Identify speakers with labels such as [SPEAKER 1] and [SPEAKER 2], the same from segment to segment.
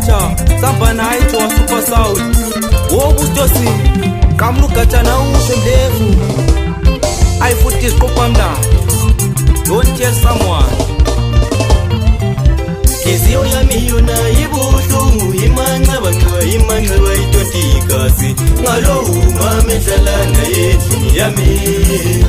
[SPEAKER 1] Wacha samba na hicho wa Super Sound wobustosi kamluka na usho ndefu I put this kopamda. Don't tell someone.
[SPEAKER 2] Kizio ya miyona ibutu imanga banwa imanga waitotikasi ngalo umame shalana yeti yami.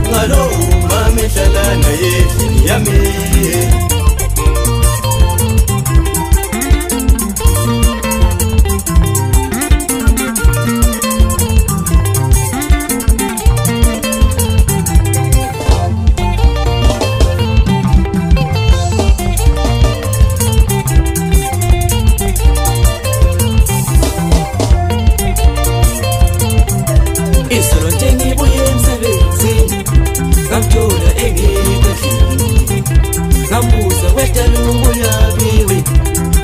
[SPEAKER 2] Ngalo umame shalana yeti yami. Nambuza wetalungu ya biwi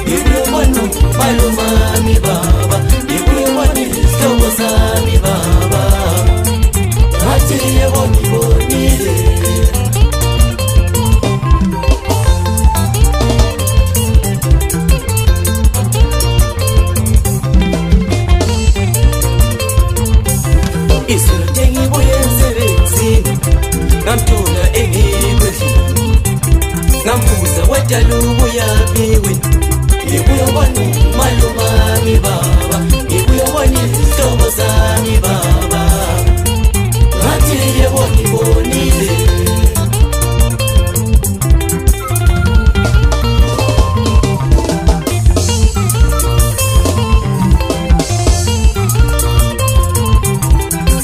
[SPEAKER 2] Iwe wanu malumami baba Iwe wani stogo sami baba Hatiye wani bonile Isura tengi boye msebezi Namtuna egi kweshi Nambuza wetalungu ya biwi Iwe wani malumami baba Iwe wani stogo sami baba Hatiye wani bonile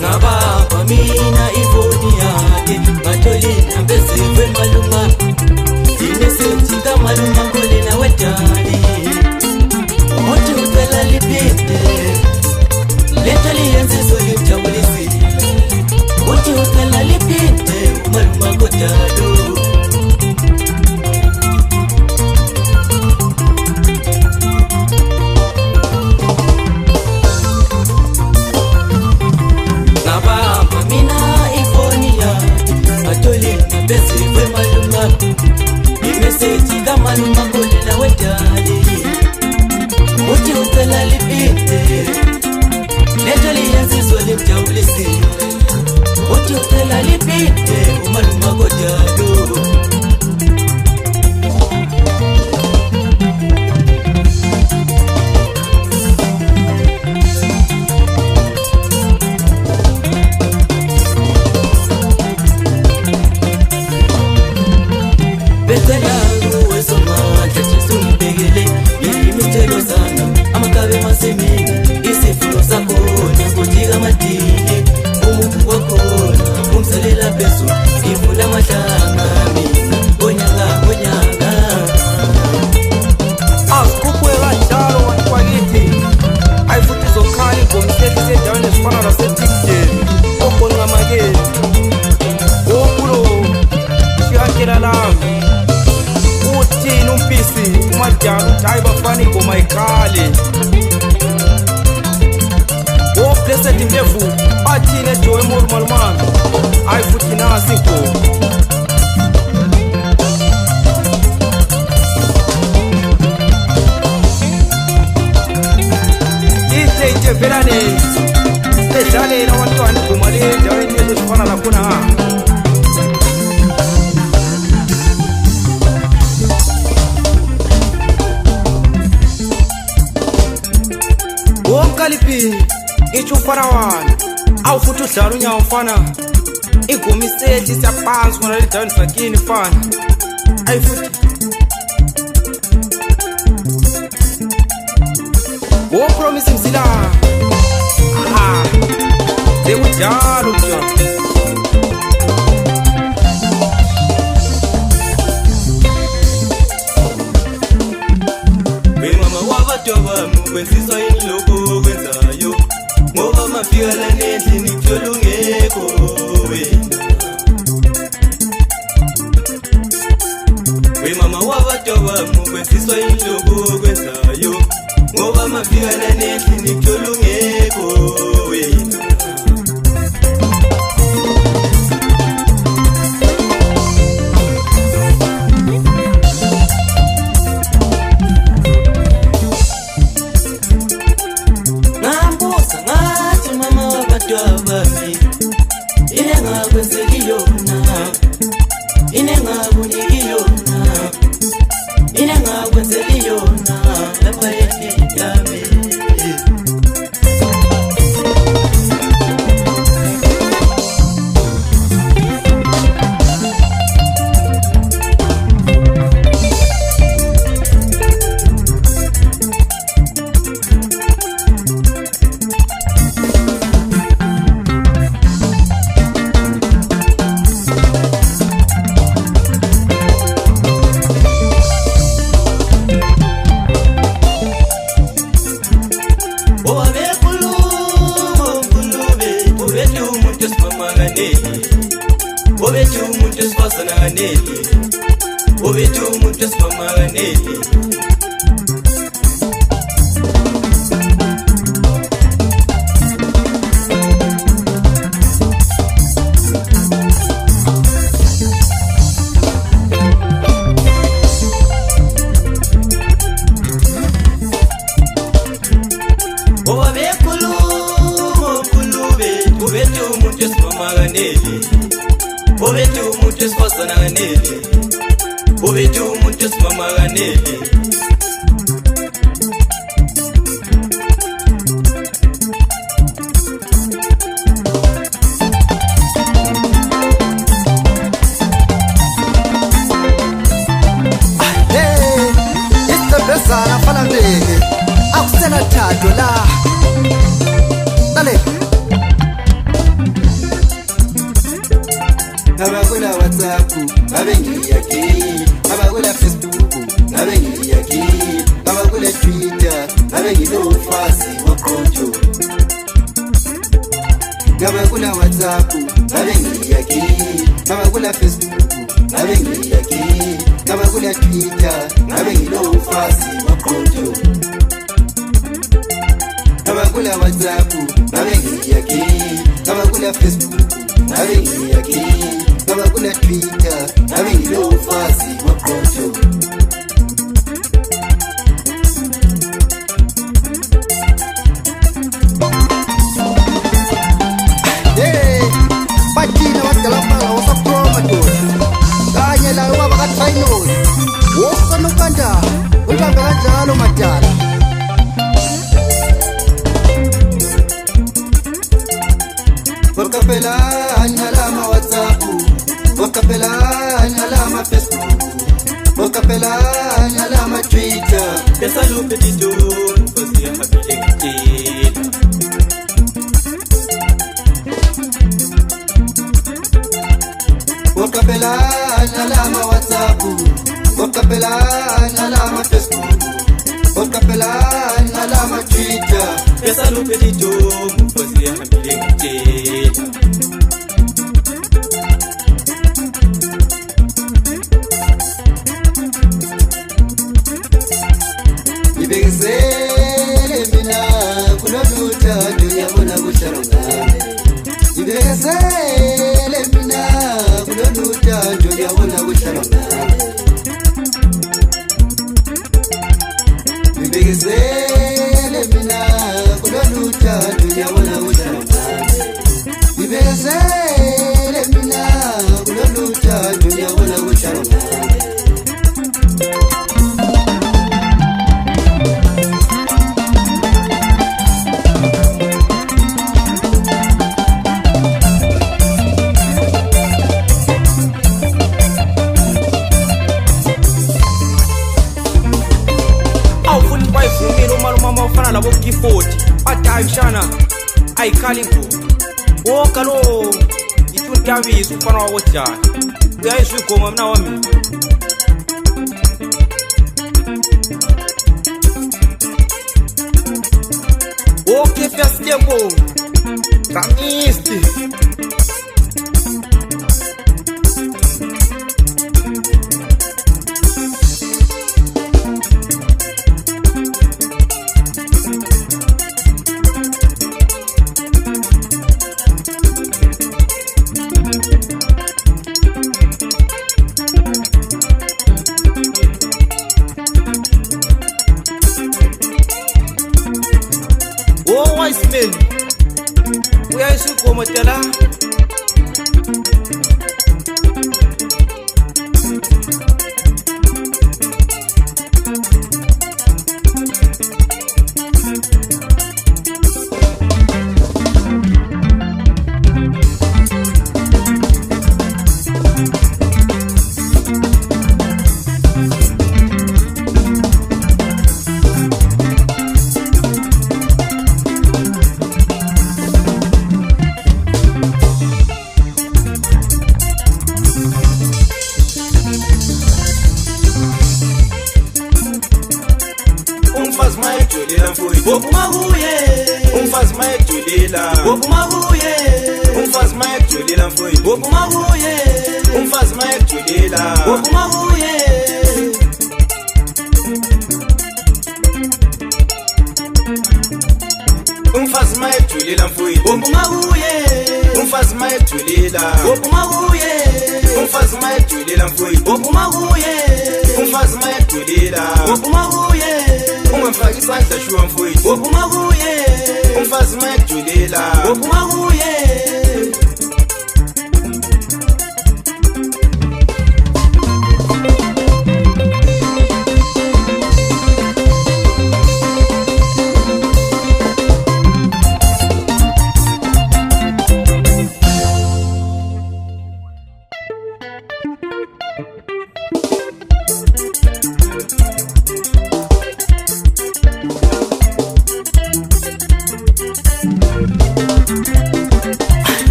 [SPEAKER 2] Nababa mina ifoni yake Matolina besiwe malumami Imesetika maluma kule na wetali Mote utela lipite Letali yenze soli mchawulisi Mote utela lipite maluma kotalo Nababa mina ifoni yake Matolina besiwe malumami Imesetika maluma kule na wetali Muti utela lipite Letali yenzi soli mchawulisi Muti utela lipite maluma kotalo Darunya mfana Igumiseti siya pansi Kuna li dawn fakini fana Ay futi Wo promise msila Aha Zewu jaru mjo Be mama wava toba Mwenziso ini loko Wenzayo Mova mafia
[SPEAKER 1] wami kwenziswa inhlobo kwenzayo ngoba mafikana nehle nikulungeko wena Nambuza ngathi mama wabadwabazi inenga kwenzekiyona inenga kunikiyona inenga kwenzekiyona lapha yami Obethi umuntu esifazana kaneli Obethi umuntu esifama kaneli Obethi umuntu esifama kaneli Obethi umuntu esifazana kaneli Obethi umuntu esimama kaneli
[SPEAKER 3] Hey, isibhezana fana ndeke akusena thado la Dale
[SPEAKER 1] Abakula WhatsApp, abengiyaki Abakula Facebook, abengiyaki Abakula Twitter, abengilofasi wakonjo Abakula WhatsApp, abengiyaki Abakula Facebook, abengiyaki Abakula Twitter, abengilofasi wakonjo Abakula WhatsApp, abengiyaki Abakula Facebook, abengiyaki Abakula Twitter, abengilofasi wakonjo
[SPEAKER 3] Hey, bathina wadalaphala wasaproma doda Kanye la ubaba kaThayinoli Wosanokanda, uhambe kanjalo madala
[SPEAKER 1] Wakapela anyalama WhatsApp Wakapela anyalama Facebook Wakapela anyalama Twitter Yasalupe titun Fasi ya habile kitila Wakapela anyalama WhatsApp Wakapela anyalama Facebook Wakapela anyalama Twitter Yasalupe titun Fasi ya habile kitila Ibekesele mina kuloluta ndiyabona kusharongane Ibekesele mina kuloluta ndiyabona kusharongane Ibekesele mina kuloluta ndiyabona kusharongane Ibekesele mina kuloluta ndiyabona kusharongane
[SPEAKER 2] Mama labo G40 atayishana ayikhali ngo wokalo ithuntabiso ufana wawojana uyayizwigoma mina wami okay fiasdebo Ramisti Matela.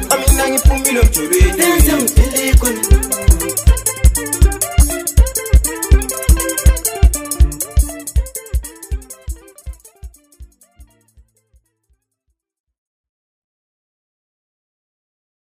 [SPEAKER 2] Amina ngipumilo mjulweni